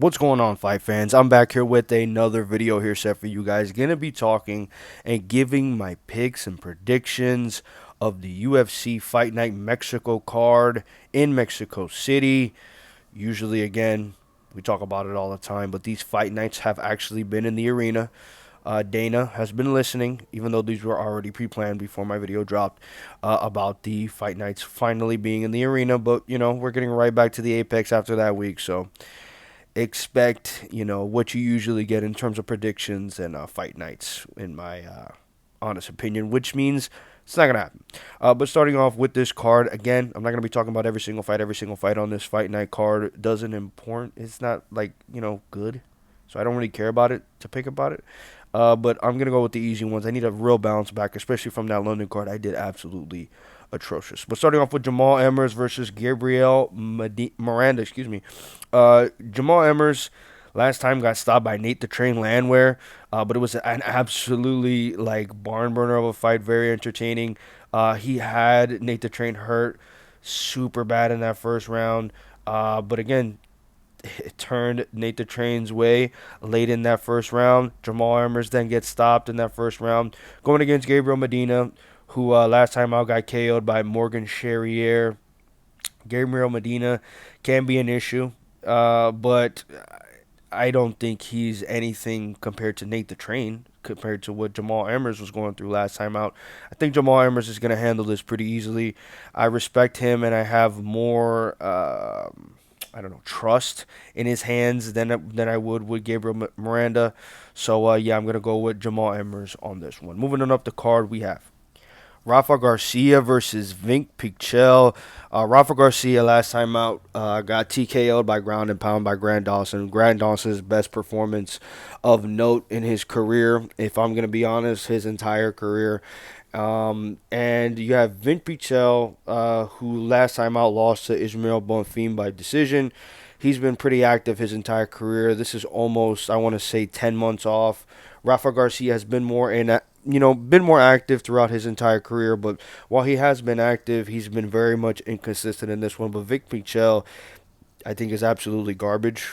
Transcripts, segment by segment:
What's going on, fight fans? I'm back here with another video here set for you guys. Gonna be talking and giving my picks and predictions of the UFC Fight Night Mexico card in Mexico City. Usually, again, we talk about it all the time, but these fight nights have actually been in the arena. Dana has been listening, even though these were already pre-planned before my video dropped, about the fight nights finally being in the arena. But, we're getting right back to the Apex after that week, so expect what you usually get in terms of predictions and fight nights in my honest opinion, which means it's not gonna happen. But starting off with this card again, I'm not gonna be talking about every single fight on this fight night card. It doesn't important, it's not like good, so I don't really care about it to pick about it. But I'm gonna go with the easy ones. I need a real bounce back, especially from that London card. I did absolutely atrocious. But starting off with Jamal Emmers versus Gabriel Miranda, excuse me. Jamal Emmers last time got stopped by Nate the Train Landwehr, but it was an absolutely like barn burner of a fight, very entertaining. He had Nate the Train hurt super bad in that first round, but again, it turned Nate the Train's way late in that first round. Jamal Emmers then gets stopped in that first round, going against Gabriel Medina, who last time out got KO'd by Morgan Charrier. Gabriel Medina can be an issue, but I don't think he's anything compared to Nate the Train, compared to what Jamal Emmers was going through last time out. I think Jamal Emmers is going to handle this pretty easily. I respect him, and I have more, I don't know, trust in his hands than I would with Gabriel Miranda. So, yeah, I'm going to go with Jamal Emmers on this one. Moving on up the card, we have Rafa Garcia versus Vink Pichel. Rafa Garcia last time out got TKO'd by ground and pound by Grant Dawson. Grant Dawson's best performance of note in his career, if I'm going to be honest, his entire career. And you have Vink Pichel, who last time out lost to Ismail Bonfim by decision. He's been pretty active his entire career. This is almost, I want to say, 10 months off. Rafa Garcia has been been more active throughout his entire career, but while he has been active, he's been very much inconsistent in this one. But Vic Pichel, I think, is absolutely garbage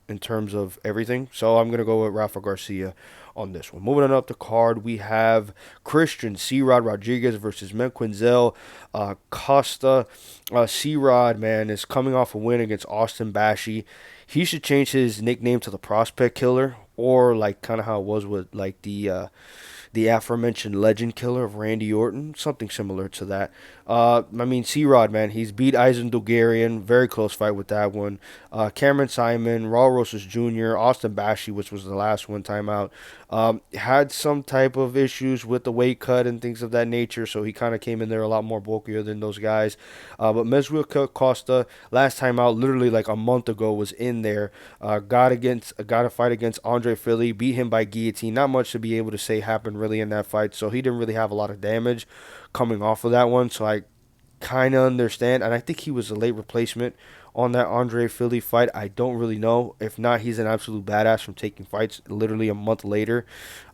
in terms of everything. So I'm gonna go with Rafa Garcia on this one. Moving on up the card, we have Christian C-Rod Rodriguez versus Menquinzel Costa. C-Rod, man, is coming off a win against Austin Bashi. He should change his nickname to the Prospect Killer, or like kind of how it was with like the aforementioned Legend Killer of Randy Orton, something similar to that. I mean, C-Rod, man, he's beat Eisen Dulgarian, very close fight with that one. Cameron Simon, Raul Rosas Jr., Austin Bashi, which was the last one time out, had some type of issues with the weight cut and things of that nature, so he kind of came in there a lot more bulkier than those guys. But Meswil Costa, last time out, literally like a month ago, was in there, got a fight against Andre Philly, beat him by guillotine. Not much to be able to say happened really in that fight, so he didn't really have a lot of damage coming off of that one. So I kind of understand, and I think he was a late replacement on that Andre Philly fight. I don't really know. If not, he's an absolute badass from taking fights literally a month later.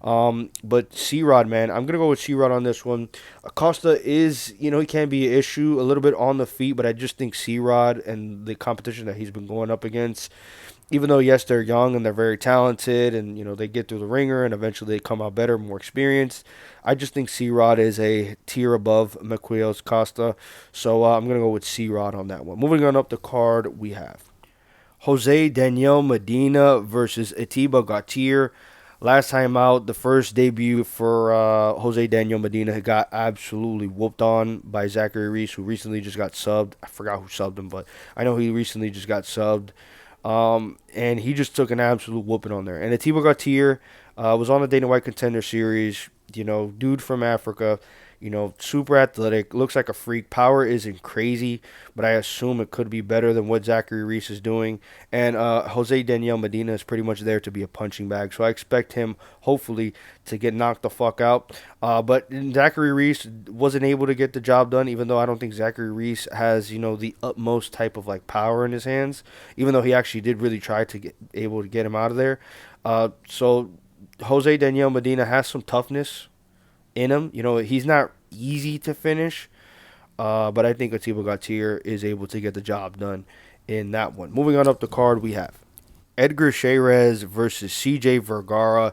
But C-Rod, man, I'm gonna go with C-Rod on this one. Acosta is, he can be an issue a little bit on the feet, but I just think C-Rod and the competition that he's been going up against, even though yes they're young and they're very talented and they get through the ringer and eventually they come out better, more experienced, I just think C-Rod is a tier above Mequil's Costa, so I'm gonna go with C-Rod on that one. Moving on up the card, we have Jose Daniel Medina versus Atiba Gautier. Last time out, the first debut for Jose Daniel Medina got absolutely whooped on by Zachary Reese, who recently just got subbed. I forgot who subbed him, but I know he recently just got subbed. And he just took an absolute whooping on there. And Atiba Gautier was on the Dana White Contender Series. Dude from Africa. Super athletic, looks like a freak. Power isn't crazy, but I assume it could be better than what Zachary Reese is doing. And Jose Daniel Medina is pretty much there to be a punching bag, so I expect him, hopefully, to get knocked the fuck out. But Zachary Reese wasn't able to get the job done, even though I don't think Zachary Reese has, the utmost type of like power in his hands, even though he actually did really try to get able to get him out of there. So Jose Daniel Medina has some toughness in him. He's not easy to finish, but I think Atiba Gautier is able to get the job done in that one. Moving on up the card, we have Edgar Chairez versus CJ Vergara.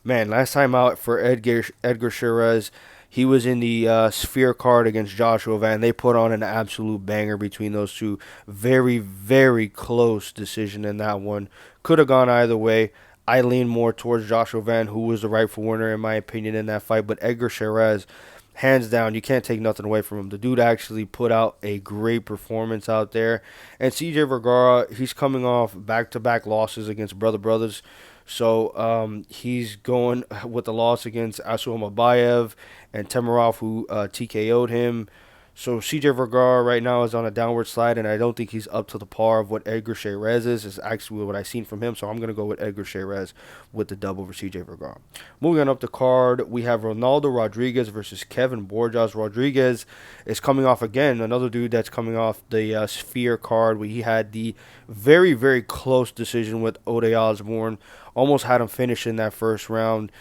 Man, last time out for Edgar Chairez, he was in the Sphere card against Joshua Van. They put on an absolute banger between those two. Very, very close decision in that one. Could have gone either way. I lean more towards Joshua Van, who was the rightful winner in my opinion in that fight. But Edgar Chairez, hands down, you can't take nothing away from him. The dude actually put out a great performance out there. And CJ Vergara, he's coming off back-to-back losses against brothers. So he's going with the loss against Asuhama Bayev and Temirov, who TKO'd him. So CJ Vergara right now is on a downward slide, and I don't think he's up to the par of what Edgar Chairez is. Is actually what I've seen from him. So I'm going to go with Edgar Chairez with the dub over CJ Vergara. Moving on up the card, we have Ronaldo Rodriguez versus Kevin Borjas. Rodriguez is coming off again, another dude that's coming off the Sphere card where he had the very, very close decision with Ode Osborne. Almost had him finish in that first round.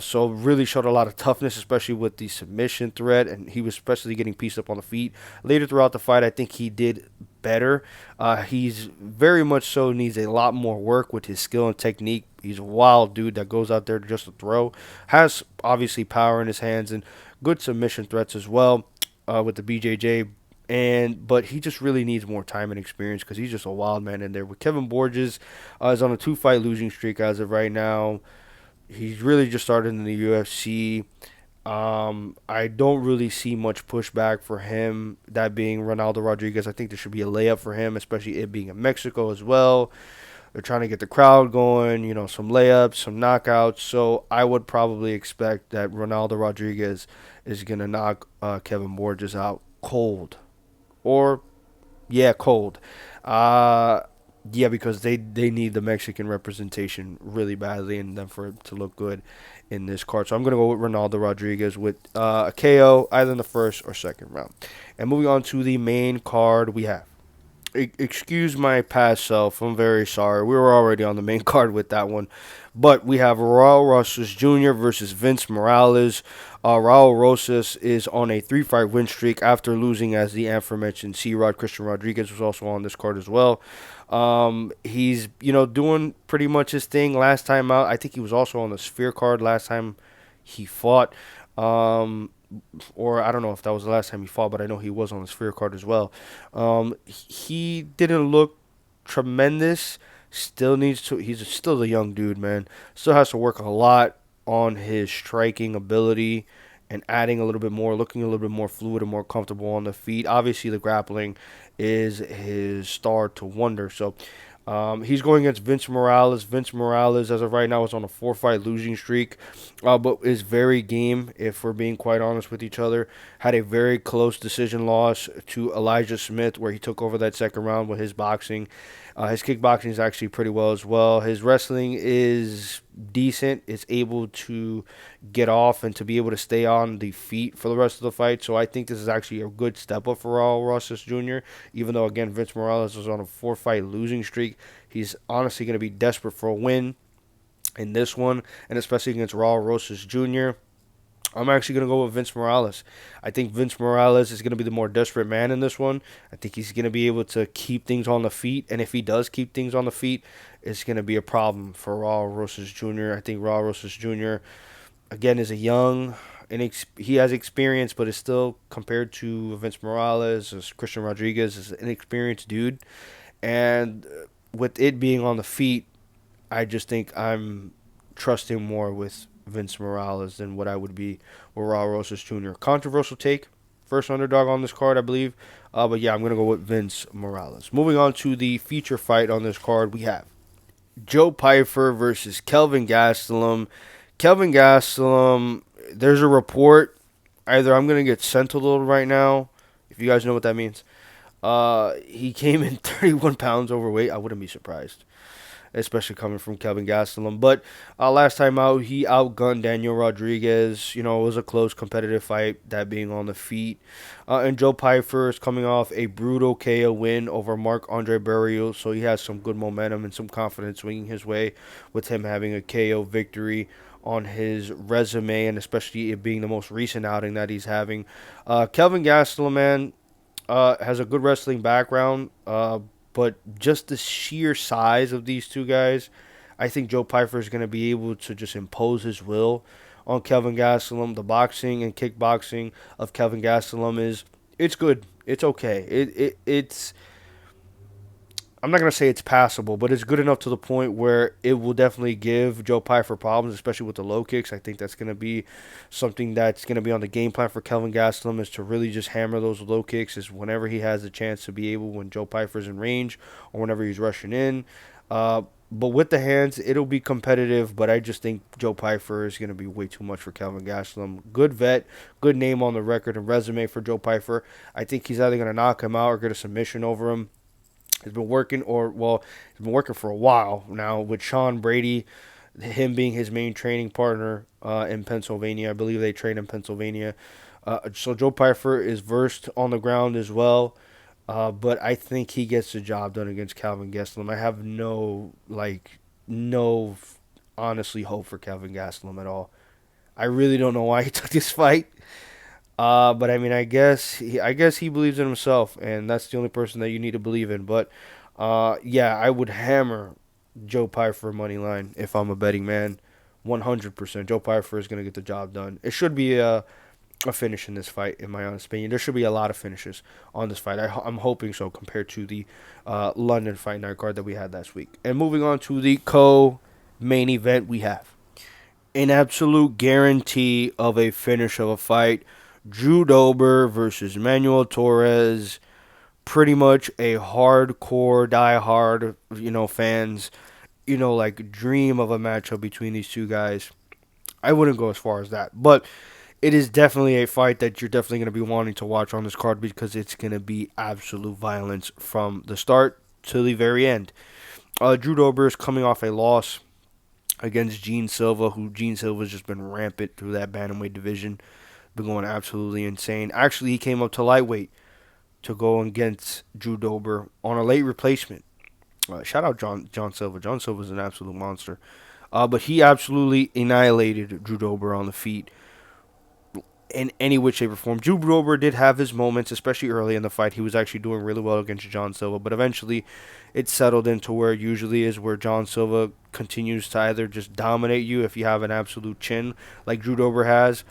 So really showed a lot of toughness, especially with the submission threat, and he was especially getting pieced up on the feet. Later throughout the fight, I think he did better. He's very much so needs a lot more work with his skill and technique. He's a wild dude that goes out there just to throw. Has obviously power in his hands and good submission threats as well with the BJJ. But he just really needs more time and experience because he's just a wild man in there. With Kevin Borges is on a 2-fight losing streak as of right now. He's really just started in the UFC. I don't really see much pushback for him, that being Ronaldo Rodriguez. I think there should be a layup for him, especially it being in Mexico as well. They're trying to get the crowd going, some layups, some knockouts. So I would probably expect that Ronaldo Rodriguez is going to knock Kevin Borges out cold. Or, yeah, cold. Yeah, because they need the Mexican representation really badly and then for it to look good in this card. So I'm going to go with Ronaldo Rodriguez with a KO either in the first or second round. And moving on to the main card, we have. Excuse my past self. I'm very sorry. We were already on the main card with that one. But we have Raul Rosas Jr. versus Vince Morales. Raul Rosas is on a 3-fight win streak after losing, as the aforementioned C-Rod. Christian Rodriguez was also on this card as well. He's, doing pretty much his thing last time out. I think he was also on the Sphere card last time he fought. Or I don't know if that was the last time he fought, but I know he was on the Sphere card as well. He didn't look tremendous. Still needs to. He's still a young dude, man. Still has to work a lot on his striking ability and adding a little bit more, looking a little bit more fluid and more comfortable on the feet. Obviously, the grappling is his star to wonder. So he's going against Vince Morales. Vince Morales, as of right now, is on a 4-fight losing streak, but is very game, if we're being quite honest with each other. Had a very close decision loss to Elijah Smith, where he took over that second round with his boxing. His kickboxing is actually pretty well as well. His wrestling is decent. It's able to get off and to be able to stay on the feet for the rest of the fight. So I think this is actually a good step up for Raul Rosas Jr., even though, again, Vince Morales was on a 4-fight losing streak. He's honestly going to be desperate for a win in this one, and especially against Raul Rosas Jr. I'm actually going to go with Vince Morales. I think Vince Morales is going to be the more desperate man in this one. I think he's going to be able to keep things on the feet. And if he does keep things on the feet, it's going to be a problem for Raul Rosas Jr. I think Raul Rosas Jr., again, is a young, and he has experience, but is still, compared to Vince Morales, as Christian Rodriguez, is an inexperienced dude. And with it being on the feet, I just think I'm trusting more with Vince Morales than what I would be with Raul Rosas Jr. Controversial take. First underdog on this card, I believe. But yeah, I'm going to go with Vince Morales. Moving on to the feature fight on this card, we have Joe Pyfer versus Kelvin Gastelum. Kelvin Gastelum, there's a report. Either I'm going to get sentineled right now, if you guys know what that means. He came in 31 pounds overweight. I wouldn't be surprised, especially coming from Kelvin Gastelum. But last time out, he outgunned Daniel Rodriguez. It was a close competitive fight, that being on the feet. And Joe Pyfer is coming off a brutal KO win over Marc-Andre Barrios, so he has some good momentum and some confidence swinging his way with him having a KO victory on his resume, and especially it being the most recent outing that he's having. Kelvin Gastelum, man, has a good wrestling background. but just the sheer size of these two guys, I think Joe Pyfer is going to be able to just impose his will on Kelvin Gastelum. The boxing and kickboxing of Kelvin Gastelum is it's good. It's okay. It's I'm not gonna say it's passable, but it's good enough to the point where it will definitely give Joe Pyfer problems, especially with the low kicks. I think that's gonna be something that's gonna be on the game plan for Kelvin Gastelum is to really just hammer those low kicks. Is whenever he has a chance to be able when Joe Pyfer's in range or whenever he's rushing in. But with the hands, it'll be competitive. But I just think Joe Pyfer is going to be way too much for Kelvin Gastelum. Good vet, good name on the record and resume for Joe Pyfer. I think he's either going to knock him out or get a submission over him. He's been working, he's been working for a while now with Sean Brady, him being his main training partner in Pennsylvania. I believe they train in Pennsylvania. So Joe Pyfer is versed on the ground as well. But I think he gets the job done against Calvin Gastelum. I have no, honestly, hope for Calvin Gastelum at all. I really don't know why he took this fight. But I mean, I guess he believes in himself, and that's the only person that you need to believe in. But, yeah, I would hammer Joe Pyfer money line if I'm a betting man, 100%. Joe Pyfer is gonna get the job done. It should be a finish in this fight, in my honest opinion. There should be a lot of finishes on this fight. I'm hoping so compared to the London Fight Night card that we had last week. And moving on to the co-main event, we have an absolute guarantee of a finish of a fight. Drew Dober versus Manuel Torres. Pretty much a hardcore, die-hard, fans, like dream of a matchup between these two guys. I wouldn't go as far as that, but it is definitely a fight that you're definitely going to be wanting to watch on this card because it's going to be absolute violence from the start to the very end. Drew Dober is coming off a loss against Gene Silva, who Gene Silva's just been rampant through that bantamweight division, been going absolutely insane. Actually, he came up to lightweight to go against Drew Dober on a late replacement. Shout out John Silva. John Silva's an absolute monster. But he absolutely annihilated Drew Dober on the feet in any which shape or form. Drew Dober did have his moments, especially early in the fight. He was actually doing really well against John Silva, but eventually it settled into where it usually is, where John Silva continues to either just dominate you if you have an absolute chin like Drew Dober has,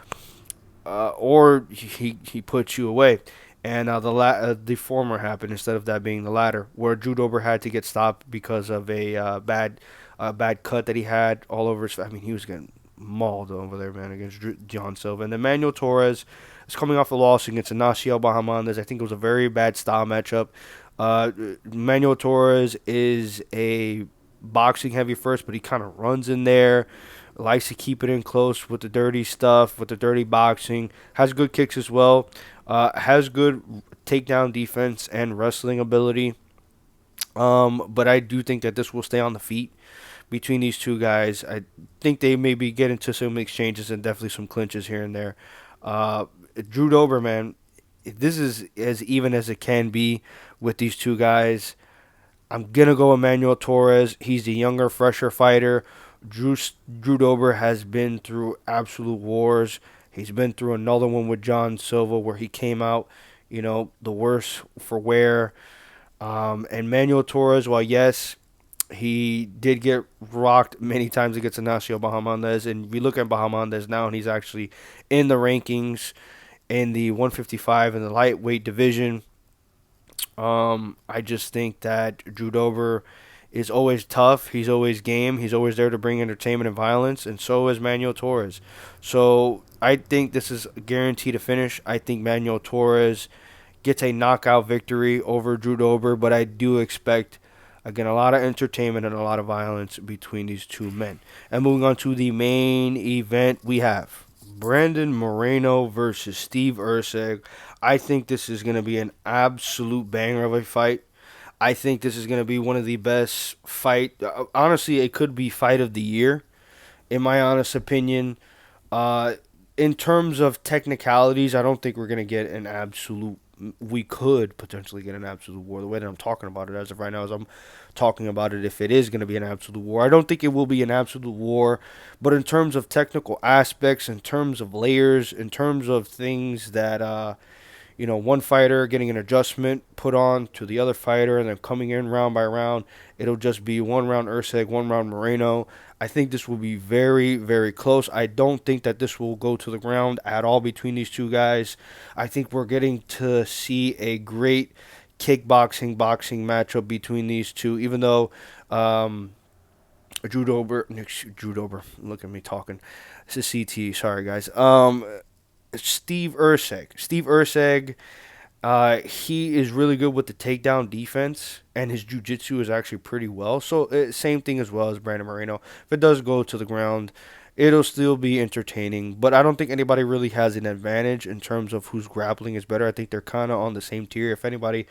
or he puts you away. And the former happened instead of that being the latter, where Drew Dober had to get stopped because of a bad cut that he had all over his. I mean, he was getting mauled over there, man, against John Silva. And then Manuel Torres is coming off a loss against Ignacio Bahamondes. I think it was a very bad style matchup. Manuel Torres is a boxing heavy first, but he kind of runs in there, likes to keep it in close with the dirty stuff, with the dirty boxing, has good kicks as well, has good takedown defense and wrestling ability. But I do think that this will stay on the feet between these two guys. I think they maybe get into some exchanges and definitely some clinches here and there. Drew Dober, man, this is as even as it can be with these two guys. I'm going to go Emmanuel Torres. He's the younger, fresher fighter. Drew Dober has been through absolute wars. He's been through another one with John Silva where he came out, the worse for wear. And Manuel Torres, while yes, he did get rocked many times against Ignacio Bahamondes, and we look at Bahamondes now, and he's actually in the rankings in the 155 in the lightweight division. I just think that Drew Dober is always tough. He's always game. He's always there to bring entertainment and violence, and so is Manuel Torres. So I think this is guaranteed to finish. I think Manuel Torres gets a knockout victory over Drew Dober, but I do expect, again, a lot of entertainment and a lot of violence between these two men. And moving on to the main event, we have Brandon Moreno versus Steve Erceg. I think this is going to be an absolute banger of a fight. I think this is going to be one of the best fight. Honestly, it could be fight of the year, in my honest opinion. In terms of technicalities, I don't think we're going to get an absolute. We could potentially get an absolute war. The way that I'm talking about it as of right now is I'm talking about it if it is going to be an absolute war. I don't think it will be an absolute war, but in terms of technical aspects, in terms of layers, in terms of things that one fighter getting an adjustment put on to the other fighter and then coming in round by round. It'll just be one round Erceg, one round Moreno. I think this will be very, very close. I don't think that this will go to the ground at all between these two guys. I think we're getting to see a great kickboxing boxing matchup between these two, even though Drew Dober, look at me talking. This is CT. Sorry, guys. Steve Erceg, he is really good with the takedown defense, and his jiu-jitsu is actually pretty well. So, same thing as well as Brandon Moreno. If it does go to the ground, it'll still be entertaining. But I don't think anybody really has an advantage in terms of whose grappling is better. I think they're kind of on the same tier. If you're going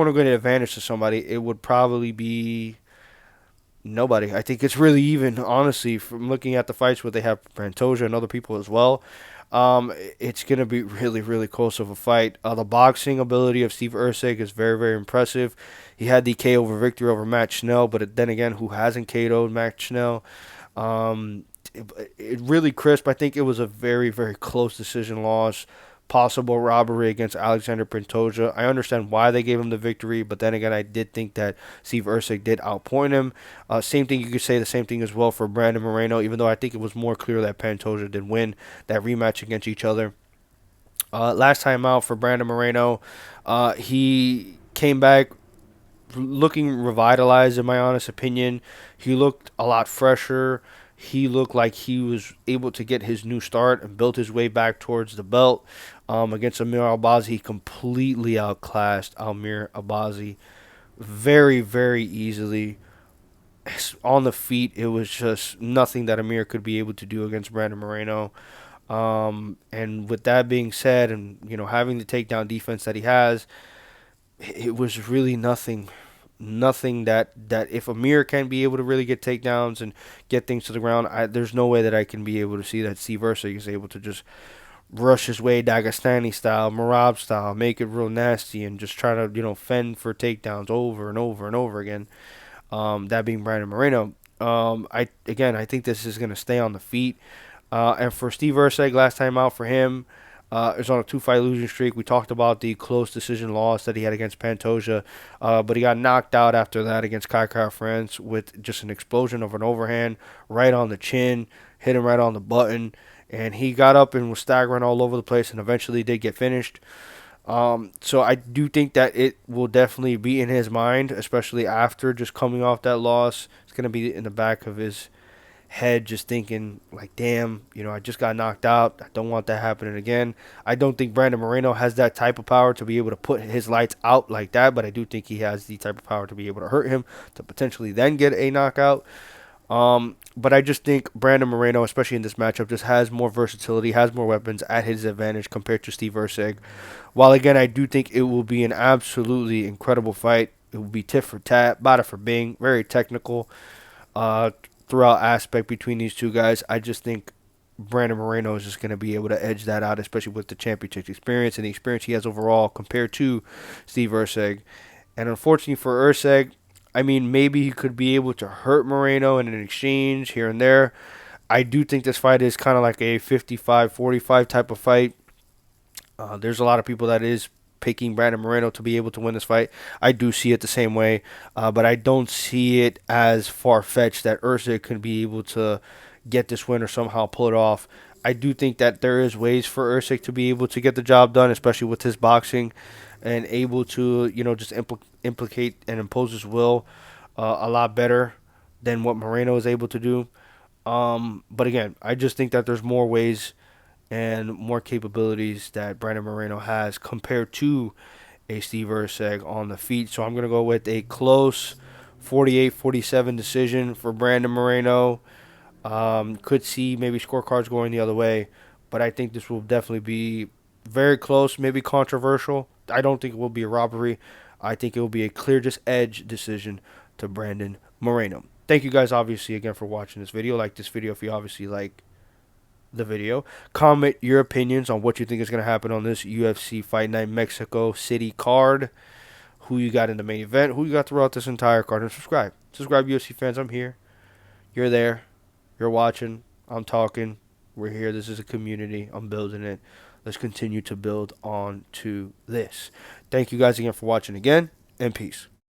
to get an advantage to somebody, it would probably be nobody. I think it's really even, honestly, from looking at the fights where they have Pantoja and other people as well. It's going to be really, really close of a fight. The boxing ability of Steve Erceg is very, very impressive. He had the KO victory over Matt Schnell, but then again, who hasn't KO'd Matt Schnell? It really crisp. I think it was a very, very close decision loss. Possible robbery against Alexander Pantoja. I understand why they gave him the victory, but then again, I did think that Steve Erceg did outpoint him. Same thing, you could say the same thing as well for Brandon Moreno, even though I think it was more clear that Pantoja did win that rematch against each other. Last time out for Brandon Moreno, he came back looking revitalized, in my honest opinion. He looked a lot fresher. He looked like he was able to get his new start and built his way back towards the belt. Against Amir Albazi, he completely outclassed Amir Albazi very, very easily. On the feet, it was just nothing that Amir could be able to do against Brandon Moreno. And with that being said, and having the takedown defense that he has, it was really nothing that if Amir can be able to really get takedowns and get things to the ground, there's no way that I can be able to see that Steve Erceg is able to just rush his way Dagestani style, Marab style, make it real nasty, and just try to fend for takedowns over and over and over again. That being Brandon Moreno. I think this is gonna stay on the feet. And for Steve Erceg, last time out for him, is on a 2-fight losing streak. We talked about the close decision loss that he had against Pantoja, but he got knocked out after that against Kai France with just an explosion of an overhand right on the chin, hit him right on the button, and he got up and was staggering all over the place and eventually did get finished. So I do think that it will definitely be in his mind, especially after just coming off that loss. It's going to be in the back of his head just thinking like, damn, I just got knocked out. I don't want that happening again. I don't think Brandon Moreno has that type of power to be able to put his lights out like that, but I do think he has the type of power to be able to hurt him to potentially then get a knockout. But I just think Brandon Moreno, especially in this matchup, just has more versatility, has more weapons at his advantage compared to Steve Erceg. While again, I do think it will be an absolutely incredible fight. It will be tit for tat, bada for bing, very technical. Throughout aspect between these two guys. I just think Brandon Moreno is just going to be able to edge that out, especially with the championship experience and the experience he has overall compared to Steve Erceg. And unfortunately for Erceg, I mean, maybe he could be able to hurt Moreno in an exchange here and there. I do think this fight is kind of like a 55-45 type of fight. There's a lot of people that is picking Brandon Moreno to be able to win this fight. I do see it the same way, but I don't see it as far-fetched that Erceg could be able to get this win or somehow pull it off. I do think that there is ways for Erceg to be able to get the job done, especially with his boxing, and able to just implicate and impose his will a lot better than what Moreno is able to do. But again, I just think that there's more ways and more capabilities that Brandon Moreno has compared to a Steve Erceg on the feet. So I'm going to go with a close 48-47 decision for Brandon Moreno. Could see maybe scorecards going the other way, but I think this will definitely be very close, maybe controversial. I don't think it will be a robbery. I think it will be a clear just edge decision to Brandon Moreno. Thank you guys obviously again for watching this video. Like this video if you obviously like the video. Comment your opinions on what you think is going to happen on this UFC Fight Night Mexico City card. Who you got in the main event, who you got throughout this entire card, and subscribe. Subscribe, UFC fans. I'm here. You're there. You're watching. I'm talking. We're here. This is a community. I'm building it. let's continue to build on to this. Thank you guys again for watching again, and peace.